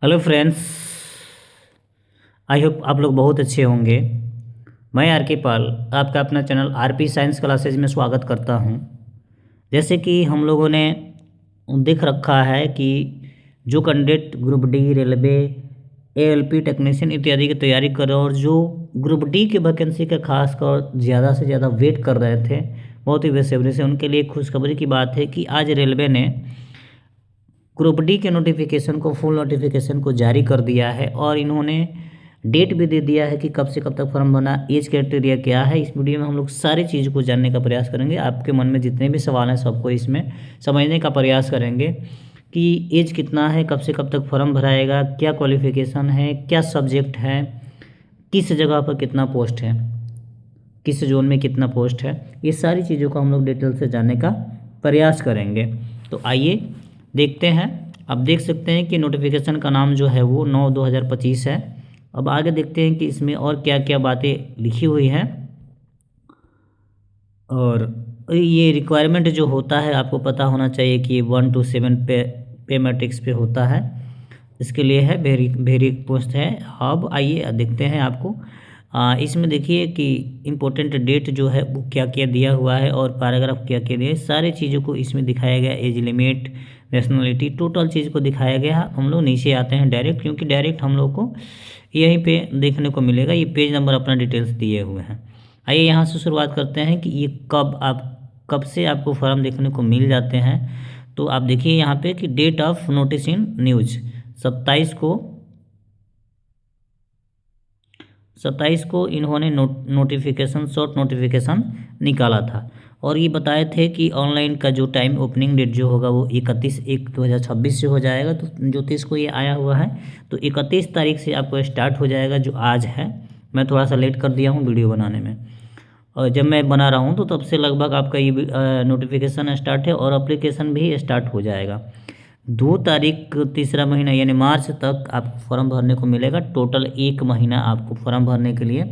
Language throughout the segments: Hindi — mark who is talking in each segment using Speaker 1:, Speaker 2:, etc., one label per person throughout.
Speaker 1: हेलो फ्रेंड्स, आई होप आप लोग बहुत अच्छे होंगे। मैं आर के पाल आपका अपना चैनल आरपी साइंस क्लासेज में स्वागत करता हूं। जैसे कि हम लोगों ने देख रखा है कि जो candidate group D, railway, ALP technician इत्यादि की तैयारी कर रहे हैं और जो ग्रुप डी की वैकेंसी का खासकर ज़्यादा से ज़्यादा वेट कर रहे थे बहुत ही बेसब्री से, उनके लिए खुशखबरी की बात है कि आज रेलवे ने ग्रुप डी के नोटिफिकेशन को, फुल नोटिफिकेशन को जारी कर दिया है और इन्होंने डेट भी दे दिया है कि कब से कब तक फॉर्म भरना, एज क्राइटेरिया क्या है। इस वीडियो में हम लोग सारी चीज़ को जानने का प्रयास करेंगे। आपके मन में जितने भी सवाल हैं सबको इसमें समझने का प्रयास करेंगे कि एज कितना है, कब से कब तक फॉर्म भराएगा, क्या क्वालिफिकेशन है, क्या सब्जेक्ट है, किस जगह पर कितना पोस्ट है, किस जोन में कितना पोस्ट है, ये सारी चीज़ों को हम लोग डिटेल से जानने का प्रयास करेंगे। तो आइए देखते हैं। आप देख सकते हैं कि नोटिफिकेशन का नाम जो है वो 9/2025 है। अब आगे देखते हैं कि इसमें और क्या क्या बातें लिखी हुई हैं। और ये रिक्वायरमेंट जो होता है आपको पता होना चाहिए कि 1 to 7 पे मैट्रिक्स पे होता है। इसके लिए है वेरी पोस्ट है। अब आइए देखते हैं आपको इसमें देखिए कि इम्पोर्टेंट डेट जो है वो क्या क्या दिया हुआ है और पैराग्राफ क्या क्या दिया है, सारी चीज़ों को इसमें दिखाया गया। एज लिमिट, नेशनलिटी, टोटल चीज़ को दिखाया गया है। हम लोग नीचे आते हैं डायरेक्ट, क्योंकि डायरेक्ट हम लोग को यहीं पे देखने को मिलेगा। ये पेज नंबर अपना डिटेल्स दिए हुए हैं। आइए यहाँ से शुरुआत करते हैं कि ये कब से आपको फॉर्म देखने को मिल जाते हैं। तो आप देखिए यहाँ पे कि date of notice in news 27 को इन्होंने नोटिफिकेशन, शॉर्ट नोटिफिकेशन निकाला था और ये बताए थे कि ऑनलाइन का जो टाइम ओपनिंग डेट जो होगा वो 31/1/2026 से हो जाएगा। तो जो 30 को ये आया हुआ है तो 31 तारीख से आपको स्टार्ट हो जाएगा, जो आज है। मैं थोड़ा सा लेट कर दिया हूँ वीडियो बनाने में, और जब मैं बना रहा हूँ तो तब से लगभग आपका ये नोटिफिकेशन स्टार्ट है और एप्लीकेशन भी स्टार्ट हो जाएगा। 2 तारीख तीसरा महीना यानी मार्च तक आपको फॉर्म भरने को मिलेगा। टोटल 1 महीना आपको फॉर्म भरने के लिए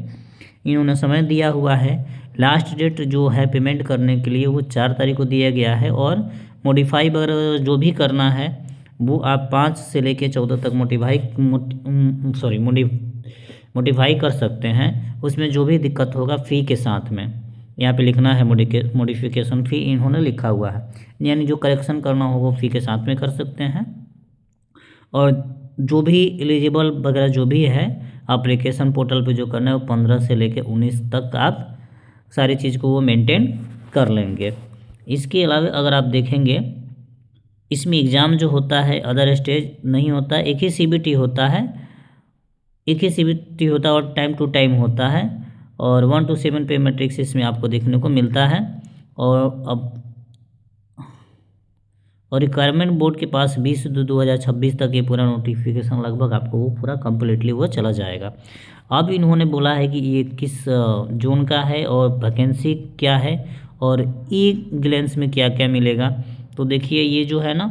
Speaker 1: इन्होंने समय दिया हुआ है। लास्ट डेट जो है पेमेंट करने के लिए वो 4 तारीख को दिया गया है और मॉडिफाई वगैरह जो भी करना है वो आप 5 से लेकर 14 तक मॉडिफाई कर सकते हैं। उसमें जो भी दिक्कत होगा फ़ी के साथ में यहाँ पे लिखना है, मॉडिफिकेशन फ़ी इन्होंने लिखा हुआ है, यानी जो करेक्शन करना होगा फ़ी के साथ में कर सकते हैं। और जो भी एलिजिबल वगैरह जो भी है एप्लीकेशन पोर्टल पे जो करना है वो 15 से लेकर 19 तक आप सारी चीज़ को वो मेंटेन कर लेंगे। इसके अलावा अगर आप देखेंगे इसमें एग्ज़ाम जो होता है अदर स्टेज नहीं होता, एक ही सीबीटी होता है, और टाइम टू टाइम होता है। और 1 to 7 पे मैट्रिक्स इसमें आपको देखने को मिलता है। और रिक्वायरमेंट बोर्ड के पास 20/2/2026 तक ये पूरा नोटिफिकेशन लगभग आपको वो पूरा कम्प्लीटली वो चला जाएगा। अब इन्होंने बोला है कि ये किस जोन का है और वैकेंसी क्या है और ई ग्लेंस में क्या क्या मिलेगा। तो देखिए ये जो है ना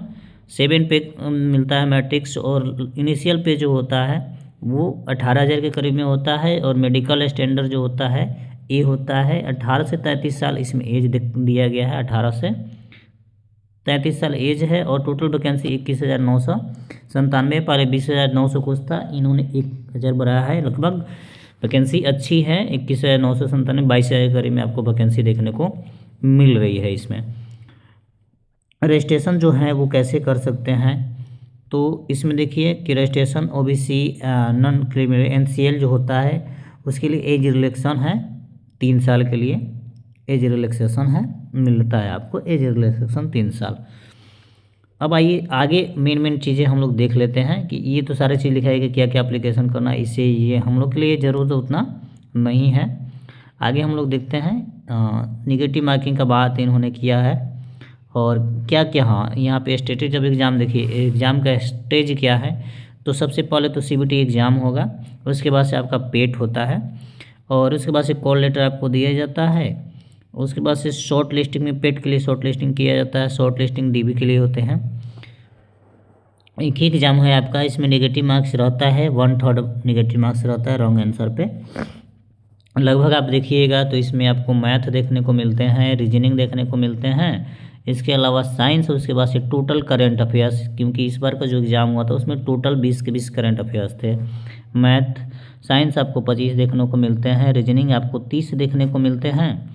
Speaker 1: 7 पे मिलता है मैट्रिक्स, और इनिशियल पे जो होता है वो 18,000 के करीब में होता है। और मेडिकल स्टैंडर्ड जो होता है ये होता है 18 से 33 साल, इसमें एज दिया गया है 18 से 33 साल एज है। और टोटल वैकेंसी 21,997, पहले 20,900 कुछ था, इन्होंने 1,000 बढ़ाया है। लगभग वैकेंसी अच्छी है, 21,997, 22,000 के करीब में आपको वैकेंसी देखने को मिल रही है। इसमें रजिस्ट्रेशन जो है वो कैसे कर सकते हैं, तो इसमें देखिए कि registration OBC non criminal NCL जो होता है उसके लिए एज रिलैक्सेशन है 3 साल के लिए, एज रिलैक्सेशन है, मिलता है आपको एज रिलैक्सेशन 3 साल। अब आइए आगे मेन चीज़ें हम लोग देख लेते हैं कि ये तो सारी चीज़ लिखा है कि क्या क्या एप्लीकेशन करना है, इससे ये हम लोग के लिए ज़रूरत उतना नहीं है। आगे हम लोग देखते हैं निगेटिव मार्किंग का बात इन्होंने किया है और क्या क्या। हाँ, यहाँ पे स्टेटेज ऑफ एग्ज़ाम देखिए, एग्ज़ाम का स्टेज क्या है। तो सबसे पहले तो सीबीटी एग्ज़ाम होगा, उसके बाद से आपका पेट होता है, और उसके बाद से कॉल लेटर आपको दिया जाता है। उसके बाद से शॉर्ट लिस्टिंग में पेट के लिए शॉर्ट लिस्टिंग किया जाता है, शॉर्ट लिस्टिंग डीबी के लिए होते हैं। एक ही एग्ज़ाम है आपका, इसमें नेगेटिव मार्क्स रहता है, 1/3 नेगेटिव मार्क्स रहता है रॉन्ग आंसर पे। लगभग आप देखिएगा तो इसमें आपको मैथ देखने को मिलते हैं, रीजनिंग देखने को मिलते हैं, इसके अलावा साइंस, उसके बाद से टोटल करंट अफेयर्स, क्योंकि इस बार का जो एग्ज़ाम हुआ था उसमें टोटल 20 के 20 करंट अफेयर्स थे। मैथ साइंस आपको 25 देखने को मिलते हैं, रीजनिंग आपको 30 देखने को मिलते हैं,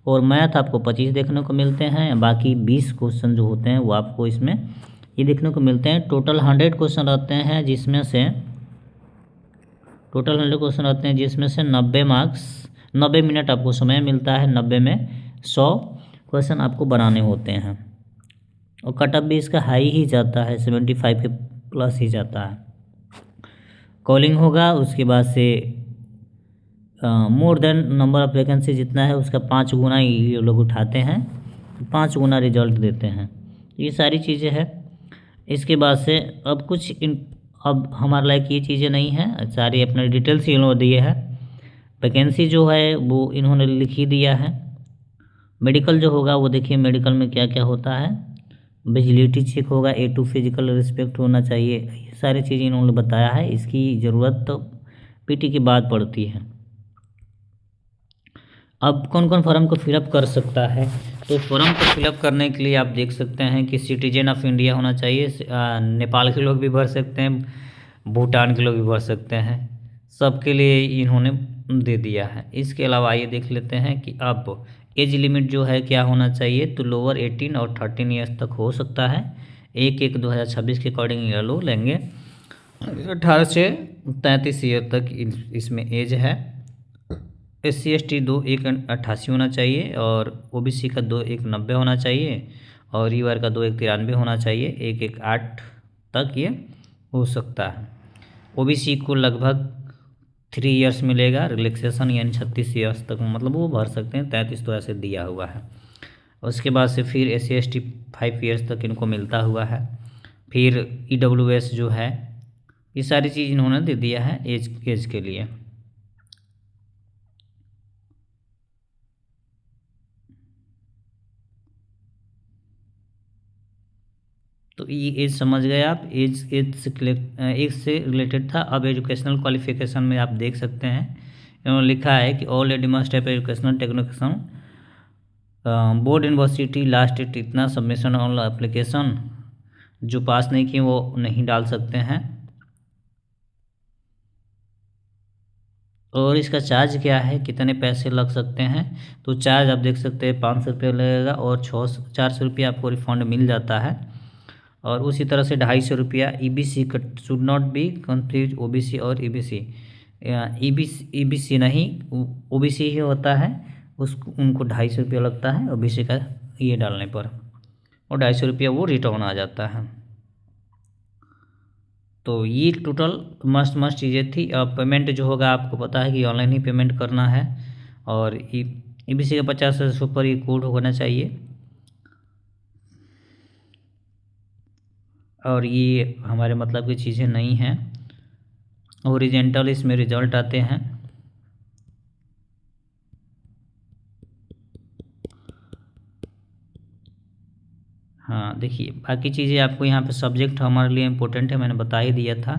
Speaker 1: और मैथ आपको 25 देखने को मिलते हैं। बाकी 20 क्वेश्चन जो होते हैं वो आपको इसमें ये देखने को मिलते हैं। टोटल 100 क्वेश्चन रहते हैं, जिसमें से 90 मार्क्स, 90 मिनट आपको समय मिलता है। 90 में 100 क्वेश्चन आपको बनाने होते हैं, और कट ऑफ भी इसका हाई ही जाता है, 75 के प्लस ही जाता है। कॉलिंग होगा, उसके बाद से more than number of vacancy जितना है उसका 5 गुना ये लोग उठाते हैं, 5 गुना रिजल्ट देते हैं। ये सारी चीज़ें हैं। इसके बाद से अब हमारे लायक ये चीज़ें नहीं हैं, सारी अपने डिटेल्स इन्होंने दिए हैं। वैकेंसी जो है वो इन्होंने लिख ही दिया है। मेडिकल जो होगा वो देखिए, मेडिकल में क्या क्या होता है। विजिलिटी चेक होगा, A2 फिजिकल रिस्पेक्ट होना चाहिए, ये सारी चीज़ें इन्होंने बताया है। इसकी ज़रूरत तो PT के बाद पड़ती है। अब कौन कौन फॉर्म को फिलअप कर सकता है, तो फॉर्म को फिलअप करने के लिए आप देख सकते हैं कि सिटीजन ऑफ इंडिया होना चाहिए। नेपाल के लोग भी भर सकते हैं, भूटान के लोग भी भर सकते हैं, सबके लिए इन्होंने दे दिया है। इसके अलावा आइए देख लेते हैं कि अब एज लिमिट जो है क्या होना चाहिए, तो लोअर 18 और 13 ईयर्स तक हो सकता है। 1/1/2026 के अकॉर्डिंग ये लोग लेंगे। 18 से 33 ईयर तक इसमें एज है। SC/ST 2/1/88 होना चाहिए, और OBC का 2/1/90 होना चाहिए, और UR का 2/1/93 होना चाहिए। 1/1/8 तक ये हो सकता है। OBC को लगभग 3 ईयर्स मिलेगा रिलैक्सेशन, यानी 36 ईयर्स तक मतलब वो भर सकते हैं। 33 तो ऐसे दिया हुआ है। उसके बाद से फिर SC/ST 5 ईयर्स तक इनको मिलता हुआ है। फिर EWS जो है, ये सारी चीज़ इन्होंने दे दिया है एज के लिए। तो ये एज समझ गए आप, एज से रिलेटेड था। अब एजुकेशनल क्वालिफिकेशन में आप देख सकते हैं, इन्होंने लिखा है कि already must have educational technician board university last date इतना, सबमिशन ऑन एप्लीकेशन, जो पास नहीं किए वो नहीं डाल सकते हैं। और इसका चार्ज क्या है, कितने पैसे लग सकते हैं, तो चार्ज आप देख सकते हैं 500 रुपये लगेगा, और 400 रुपये आपको रिफंड मिल जाता है। और उसी तरह से 250 रुपया EBC का, should not be confuse OBC और EBC। EBC नहीं, OBC ही होता है, उनको 250 रुपया लगता है OBC का ये डालने पर, और 250 रुपया वो रिटर्न आ जाता है। तो ये टोटल मस्त चीज़ें थी। अब पेमेंट जो होगा आपको पता है कि ऑनलाइन ही पेमेंट करना है, और EBC का 50 से ऊपर ये कोड होना चाहिए। और ये हमारे मतलब की चीज़ें नहीं हैं। ओरिजेंटल इसमें रिजल्ट आते हैं। हाँ देखिए, बाकी चीज़ें आपको यहाँ पे सब्जेक्ट हमारे लिए इम्पोर्टेंट है, मैंने बता ही दिया था।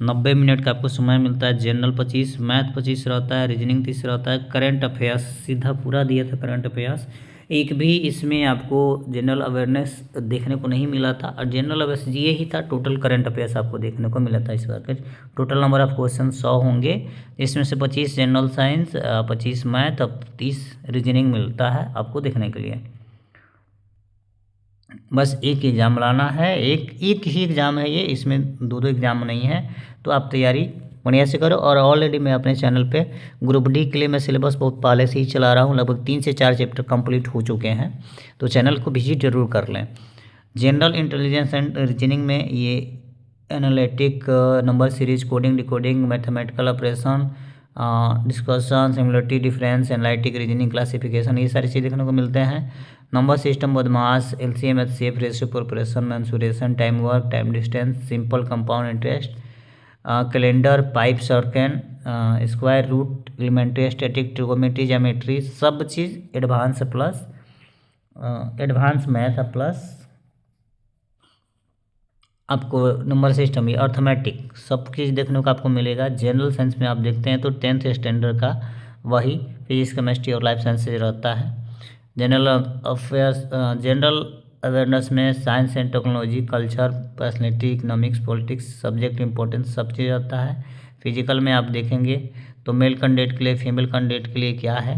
Speaker 1: 90 मिनट का आपको समय मिलता है। जनरल 25, मैथ 25 रहता है, रीजनिंग 30 रहता है, करंट अफेयर्स सीधा पूरा दिया था करंट अफेयर्स। एक भी इसमें आपको जनरल अवेयरनेस देखने को नहीं मिला था, और जनरल अवेयरनेस ये ही था। टोटल करंट अफेयर्स आपको देखने को मिला था इस बार का। टोटल नंबर ऑफ क्वेश्चन 100 होंगे, इसमें से 25 जनरल साइंस, 25 मैथ, अब 30 रीजनिंग मिलता है आपको देखने के लिए। बस एक एग्ज़ाम लाना है, एक ही एग्ज़ाम है ये, इसमें दो एग्ज़ाम नहीं है। तो आप तैयारी बढ़िया से करो। और ऑलरेडी मैं अपने चैनल पे ग्रुप डी के लिए मैं सिलेबस बहुत पहले से ही चला रहा हूँ, लगभग 3 से 4 चैप्टर कंप्लीट हो चुके हैं, तो चैनल को विजिट जरूर कर लें। जनरल इंटेलिजेंस एंड रीजनिंग में ये analytic, number series, coding decoding, mathematical operation, discussion, similarity, difference, analytic, reasoning, classification, ये सारी चीज़ देखने को मिलते हैं। Number system, BODMAS, LCM, HCF, ratio, proportion, mensuration, time work, time distance, simple compound interest, calendar, pipe cistern, square root, elementary, statistic, trigonometry, geometry, सब चीज़ advance plus advance math plus आपको नंबर सिस्टम, ये अर्थमेटिक, सब चीज़ देखने को आपको मिलेगा। जनरल साइंस में आप देखते हैं तो 10th स्टैंडर्ड का वही फिजिक्स, केमिस्ट्री और लाइफ साइंसेज रहता है। जनरल अफेयर्स, जनरल अवेयरनेस में science and technology, culture, personality, economics, politics, subject importance सब चीज़ आता है। फिजिकल में आप देखेंगे तो मेल कैंडिडेट के लिए, फीमेल कैंडिडेट के लिए क्या है,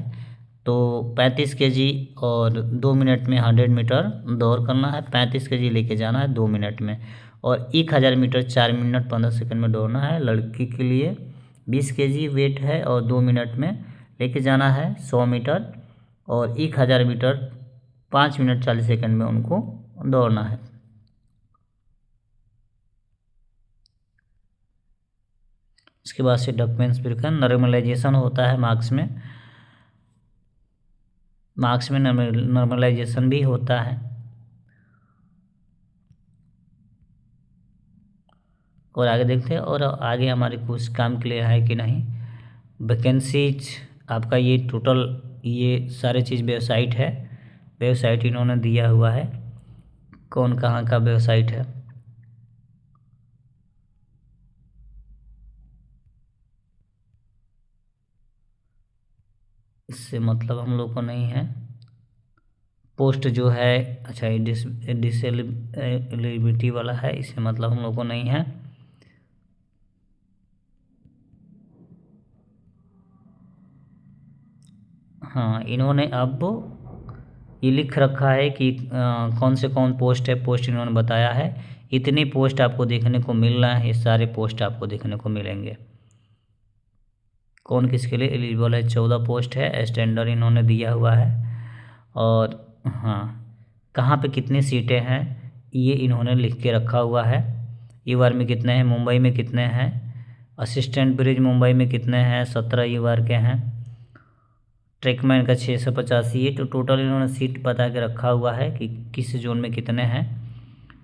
Speaker 1: तो 35 केजी और 2 मिनट में 100 मीटर दौड़ करना है। 35 केजी लेके जाना है 2 मिनट में, और 1000 मीटर 4 मिनट 15 सेकंड में दौड़ना है। लड़की के लिए 20 केजी वेट है और 2 मिनट में लेके जाना है 100 मीटर, और 1000 मीटर 5 मिनट 40 सेकंड में उनको दौड़ना है। इसके बाद से डॉक्यूमेंट्स वेरिफिकेशन, नॉर्मलाइजेशन होता है मार्क्स में नॉर्मलाइजेशन भी होता है। और आगे देखते हैं, और आगे हमारे कुछ काम के लिए है कि नहीं। वैकेंसीज आपका ये टोटल, ये सारे चीज़ वेबसाइट है, वेबसाइट इन्होंने दिया हुआ है, कौन कहाँ का वेबसाइट है। इससे मतलब हम लोग को नहीं है। पोस्ट जो है, अच्छा ये डिसेबिलिटी वाला है, इससे मतलब हम लोग को नहीं है। हाँ, इन्होंने अब ये लिख रखा है कि कौन से कौन पोस्ट है, पोस्ट इन्होंने बताया है। इतनी पोस्ट आपको देखने को मिल रहा है, ये सारे पोस्ट आपको देखने को मिलेंगे। कौन किसके लिए एलिजिबल है, 14 पोस्ट है, स्टैंडर्ड इन्होंने दिया हुआ है। और हाँ, कहाँ पे कितनी सीटें हैं ये इन्होंने लिख के रखा हुआ है। ईवार में कितने हैं, मुंबई में कितने हैं, असिस्टेंट ब्रिज मुंबई में कितने हैं, 17 ईवार के हैं। ट्रैकमैन का 685, ये तो टोटल इन्होंने सीट बता के रखा हुआ है कि किस जोन में कितने हैं।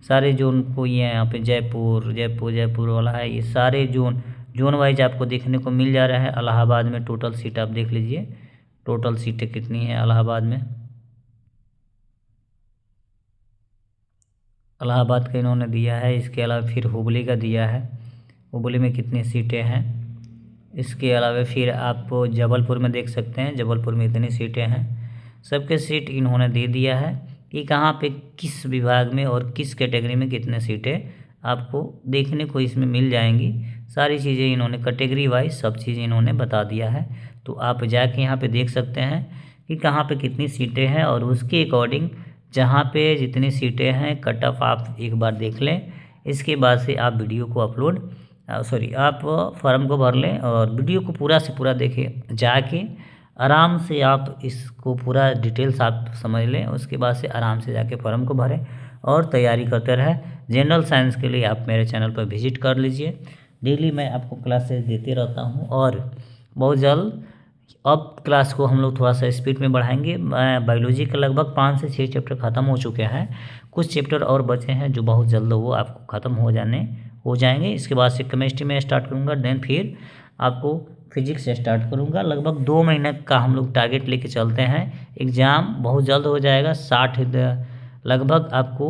Speaker 1: सारे जोन को ये यहाँ पे जयपुर वाला है, ये सारे जोन वाइज आपको देखने को मिल जा रहा है। इलाहाबाद में टोटल सीट आप देख लीजिए, टोटल सीटें कितनी हैं इलाहाबाद में। इलाहाबाद का इन्होंने दिया है, इसके अलावा फिर हुबली का दिया है, हुबली में कितनी सीटें हैं। इसके अलावा फिर आप जबलपुर में देख सकते हैं, जबलपुर में इतनी सीटें हैं। सबके सीट इन्होंने दे दिया है कि कहाँ पे किस विभाग में और किस कैटेगरी में कितने सीटें आपको देखने को इसमें मिल जाएंगी। सारी चीज़ें इन्होंने कैटेगरी वाइज सब चीज़ इन्होंने बता दिया है। तो आप जाके यहाँ पे देख सकते हैं कि कहाँ पे कितनी सीटें हैं, और उसके अकॉर्डिंग जहाँ पे जितनी सीटें हैं कट ऑफ आप एक बार देख लें। इसके बाद से आप वीडियो को आप फॉर्म को भर लें और वीडियो को पूरा से पूरा देखें। जाके आराम से आप इसको पूरा डिटेल्स आप समझ लें, उसके बाद से आराम से जाके फॉर्म को भरें और तैयारी करते रहें। जनरल साइंस के लिए आप मेरे चैनल पर विजिट कर लीजिए। डेली मैं आपको क्लासेस देते रहता हूँ, और बहुत जल्द अब क्लास को हम लोग थोड़ा सा स्पीड में बढ़ाएंगे। बायोलॉजी के लगभग 5 से 6 चैप्टर ख़त्म हो चुके हैं, कुछ चैप्टर और बचे हैं जो बहुत जल्द वो आपको ख़त्म हो जाएंगे। इसके बाद से केमिस्ट्री में स्टार्ट करूँगा, देन फिर आपको फिजिक्स से स्टार्ट करूँगा। लगभग 2 महीने का हम लोग टारगेट लेके चलते हैं। एग्ज़ाम बहुत जल्द हो जाएगा, 60 लगभग आपको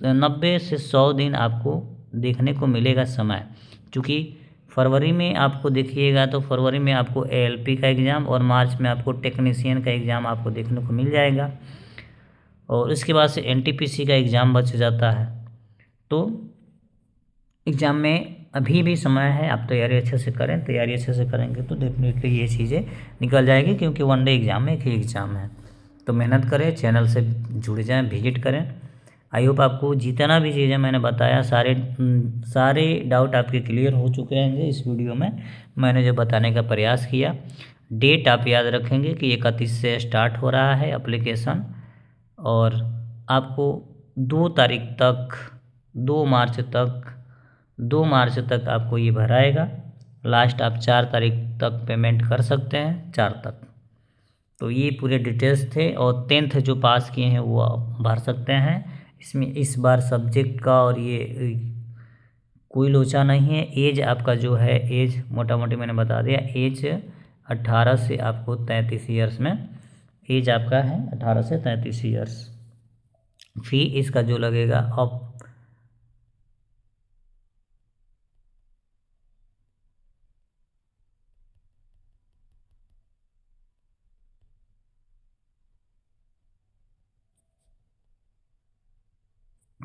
Speaker 1: 90 से 100 दिन आपको देखने को मिलेगा समय। क्योंकि फरवरी में आपको देखिएगा तो फरवरी में आपको एएलपी का एग्ज़ाम और मार्च में आपको टेक्नीशियन का एग्ज़ाम आपको देखने को मिल जाएगा, और उसके बाद से एनटीपीसी का एग्ज़ाम बच जाता है। तो एग्ज़ाम में अभी भी समय है, आप तैयारी अच्छे से करें। तैयारी अच्छे से करेंगे तो डेफिनेटली ये चीज़ें निकल जाएगी, क्योंकि वन डे एग्ज़ाम में एक ही एग्ज़ाम है। तो मेहनत करें, चैनल से जुड़ जाएं, विजिट करें। आई होप आपको जितना भी चीज़ें मैंने बताया सारे डाउट आपके क्लियर हो चुके होंगे। इस वीडियो में मैंने जो बताने का प्रयास किया, डेट आप याद रखेंगे कि 31 से स्टार्ट हो रहा है एप्लीकेशन, और आपको 2 तारीख तक 2 मार्च तक 2 मार्च तक आपको ये भराएगा। लास्ट आप 4 तारीख तक पेमेंट कर सकते हैं, 4 तक। तो ये पूरे डिटेल्स थे, और 10th जो पास किए हैं वो आप भर सकते हैं। इसमें इस बार सब्जेक्ट का और ये कोई लोचा नहीं है। एज आपका जो है, एज मोटा मोटी मैंने बता दिया, एज 18 से आपको 33 ईयर्स में एज आपका है, 18 से 33 ईयर्स। फी इसका जो लगेगा अब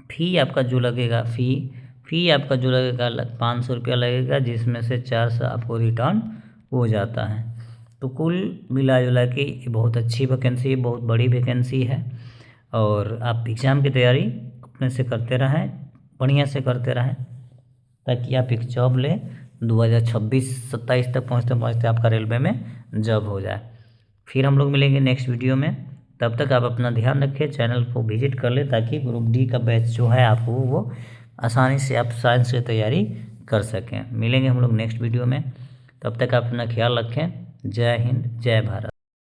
Speaker 1: फ़ी आपका जो लगेगा फ़ी आपका जो लगेगा 500 रुपया लगेगा, जिसमें से 400 आपको रिटर्न हो जाता है। तो कुल मिला जुला के ये बहुत अच्छी वैकेंसी है, बहुत बड़ी वैकेंसी है। और आप एग्ज़ाम की तैयारी अपने से करते रहें, बढ़िया से करते रहें, ताकि आप एक जॉब लें 2026-27 तक पहुँचते पहुँचते आपका रेलवे में जॉब हो जाए। फिर हम लोग मिलेंगे नेक्स्ट वीडियो में। तब तक आप अपना ध्यान रखें, चैनल को विजिट कर लें, ताकि ग्रुप डी का बैच जो है आपको वो आसानी से आप साइंस की तैयारी कर सकें। मिलेंगे हम लोग नेक्स्ट वीडियो में, तब तक आप अपना ख्याल रखें। जय हिंद, जय भारत।